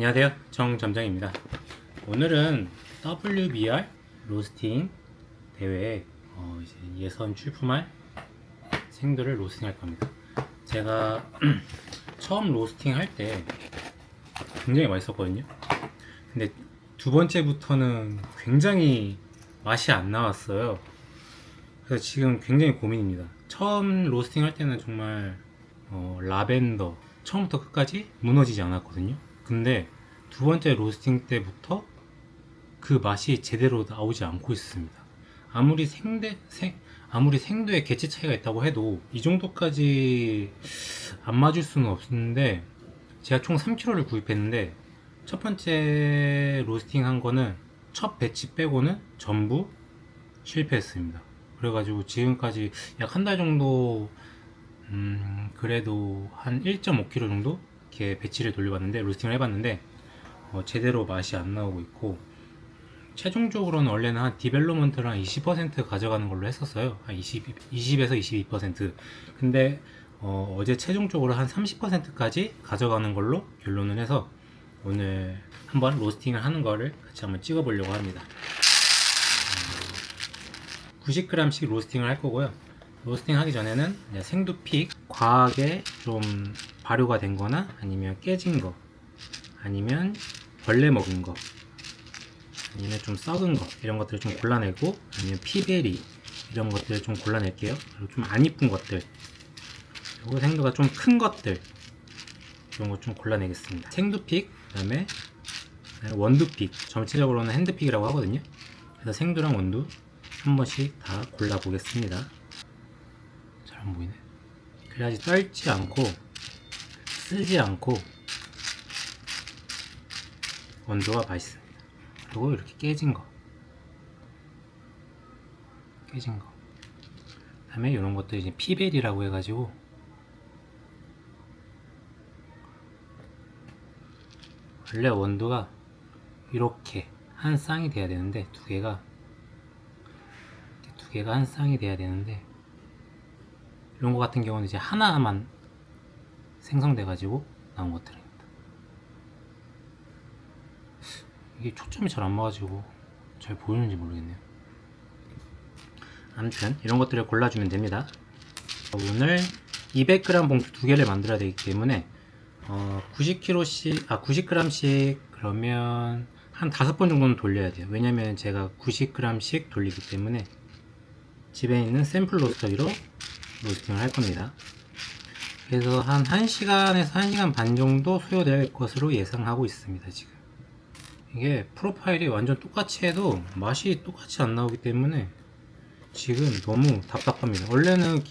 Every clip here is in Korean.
안녕하세요, 정점장입니다. 오늘은 WBR 로스팅 대회에 이제 예선 출품할 생두를 로스팅할 겁니다. 제가 처음 로스팅 할 때 굉장히 맛있었거든요. 근데 두 번째부터는 굉장히 맛이 안 나왔어요. 그래서 지금 굉장히 고민입니다. 처음 로스팅 할 때는 정말 라벤더 처음부터 끝까지 무너지지 않았거든요. 근데 두 번째 로스팅 때부터 그 맛이 제대로 나오지 않고 있습니다. 아무리 생두에 개체 차이가 있다고 해도 이 정도까지 안 맞을 수는 없는데, 제가 총 3kg를 구입했는데 첫 번째 로스팅 한 거는 첫 배치 빼고는 전부 실패했습니다. 그래가지고 지금까지 약 한 달 정도 그래도 한 1.5kg 정도 이렇게 배치를 돌려봤는데, 로스팅을 해봤는데 제대로 맛이 안 나오고 있고, 최종적으로는 원래는 한 디벨롭먼트를 한 20% 가져가는 걸로 했었어요. 한 20에서 22%. 근데 어제 최종적으로 한 30%까지 가져가는 걸로 결론을 해서 오늘 한번 로스팅을 하는 거를 같이 한번 찍어 보려고 합니다. 90g씩 로스팅을 할 거고요. 로스팅 하기 전에는 생두픽 과하게 좀 발효가 된 거나 아니면 깨진 거, 아니면 벌레 먹은 거, 아니면 좀 썩은 거, 이런 것들을 좀 골라내고, 아니면 피베리 이런 것들을 좀 골라낼게요. 그리고 좀 안 이쁜 것들, 그리고 생두가 좀 큰 것들, 이런 거 좀 골라내겠습니다. 생두픽, 그 다음에 원두픽, 전체적으로는 핸드픽이라고 하거든요. 그래서 생두랑 원두 한 번씩 다 골라보겠습니다. 잘 안 보이네. 그래야지 떨지 않고 쓰지 않고 원두가 맛있습니다. 그리고 이렇게 깨진 거, 그 다음에 이런 것들 이제 피벨이라고 해가지고, 원래 원두가 이렇게 한 쌍이 돼야 되는데 두 개가 한 쌍이 돼야 되는데, 이런 거 같은 경우는 이제 하나만 생성돼 가지고 나온 것들입니다. 이게 초점이 잘 안 맞아가지고 잘 보이는지 모르겠네요. 아무튼 이런 것들을 골라주면 됩니다. 오늘 200g 봉투 2개를 만들어야 되기 때문에 90g씩 그러면 한 5번 정도는 돌려야 돼요. 왜냐면 제가 90g씩 돌리기 때문에 집에 있는 샘플 로스터기로 로스팅을 할 겁니다. 그래서 한 1시간에서 1시간 반 정도 소요될 것으로 예상하고 있습니다. 지금 이게 프로파일이 완전 똑같이 해도 맛이 똑같이 안 나오기 때문에 지금 너무 답답합니다. 원래는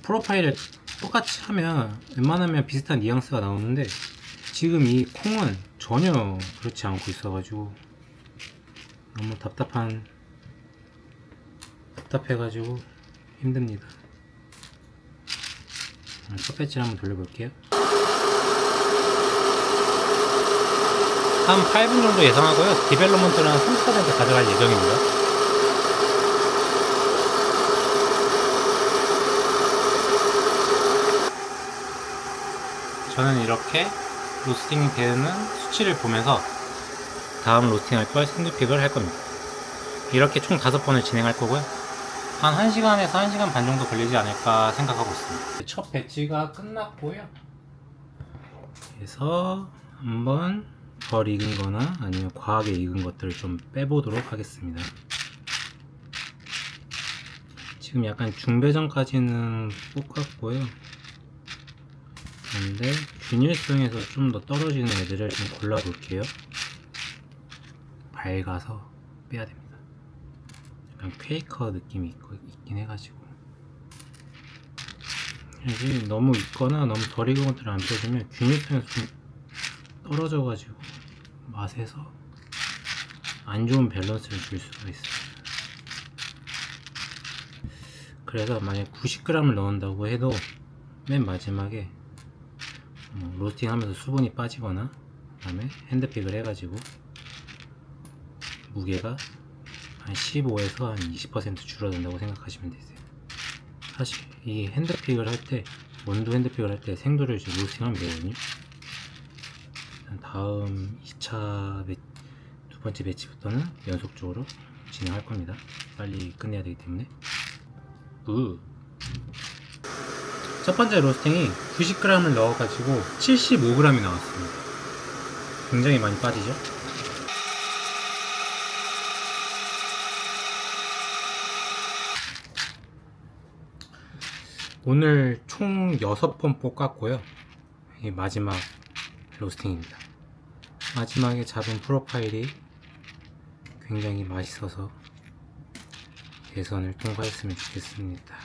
프로파일을 똑같이 하면 웬만하면 비슷한 뉘앙스가 나오는데, 지금 이 콩은 전혀 그렇지 않고 있어가지고 너무 답답해가지고 힘듭니다. 첫 배치를 한번 돌려볼게요. 한 8분 정도 예상하고요. 디벨롭먼트는 한 30% 가져갈 예정입니다. 저는 이렇게 로스팅이 되는 수치를 보면서 다음 로스팅할 걸 생두픽을 할 겁니다. 이렇게 총 5번을 진행할 거고요. 한 1시간에서 1시간 반 정도 걸리지 않을까 생각하고 있습니다. 첫 배치가 끝났고요. 그래서 한번 덜 익은 거나 아니면 과하게 익은 것들을 좀 빼보도록 하겠습니다. 지금 약간 중배전까지는 똑같고요. 그런데 균일성에서 좀 더 떨어지는 애들을 좀 골라볼게요. 밝아서 빼야 됩니다. 약간 퀘이커 느낌이 있긴 해가지고, 너무 익거나 너무 덜 익은 것들을 안 빼주면 균일성에서 좀 떨어져가지고 맛에서 안 좋은 밸런스를 줄 수가 있어요. 그래서 만약 90g을 넣는다고 해도 맨 마지막에 로스팅 하면서 수분이 빠지거나, 그 다음에 핸드픽을 해가지고 무게가 한 15에서 한 20% 줄어든다고 생각하시면 되세요. 사실 이 핸드픽을 할 때, 원두 핸드픽을 할 때 생두를 이제 로스팅하면 되거든요. 일단 다음 2차 두 번째 매치부터는 연속적으로 진행할 겁니다. 빨리 끝내야 되기 때문에. 첫 번째 로스팅이 90g을 넣어가지고 75g이 나왔습니다. 굉장히 많이 빠지죠? 오늘 총 6번 볶았고요. 이게 마지막 로스팅입니다. 마지막에 잡은 프로파일이 굉장히 맛있어서 예선을 통과했으면 좋겠습니다.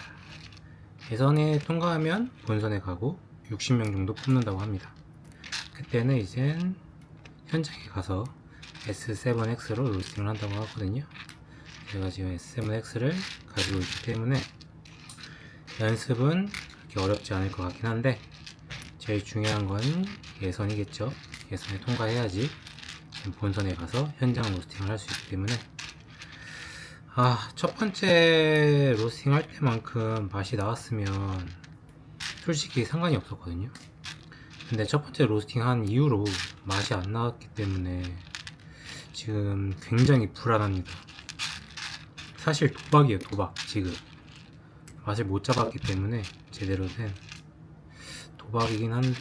예선에 통과하면 본선에 가고 60명 정도 뽑는다고 합니다. 그때는 이젠 현장에 가서 S7X로 로스팅을 한다고 하거든요. 제가 지금 S7X를 가지고 있기 때문에 연습은 그렇게 어렵지 않을 것 같긴 한데, 제일 중요한 건 예선이겠죠. 예선에 통과해야지 본선에 가서 현장 로스팅을 할 수 있기 때문에, 첫 번째 로스팅 할 때만큼 맛이 나왔으면 솔직히 상관이 없었거든요. 근데 첫 번째 로스팅 한 이후로 맛이 안 나왔기 때문에 지금 굉장히 불안합니다. 사실 도박이에요, 도박. 지금 맛을 못 잡았기 때문에 제대로 된 도박이긴 한데,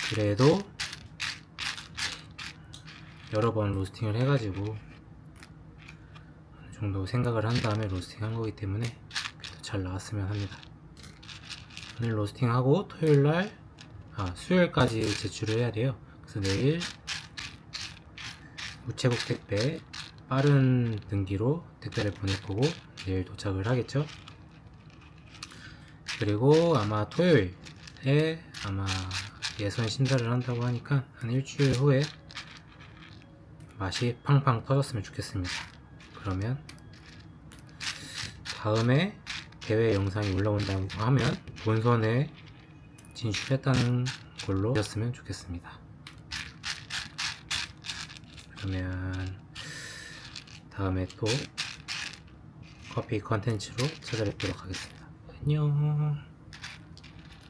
그래도 여러 번 로스팅을 해가지고 어느 정도 생각을 한 다음에 로스팅 한 거기 때문에 그래도 잘 나왔으면 합니다. 오늘 로스팅하고 토요일날 수요일까지 제출을 해야 돼요. 그래서 내일 우체국 택배 빠른 등기로 택배를 보낼 거고 내일 도착을 하겠죠. 그리고 아마 토요일에 아마 예선 심사를 한다고 하니까 한 일주일 후에 맛이 팡팡 터졌으면 좋겠습니다. 그러면 다음에 대회 영상이 올라온다고 하면 본선에 진출했다는 걸로 보셨으면 좋겠습니다. 그러면 다음에 또 커피 컨텐츠로 찾아뵙도록 하겠습니다. 안녕.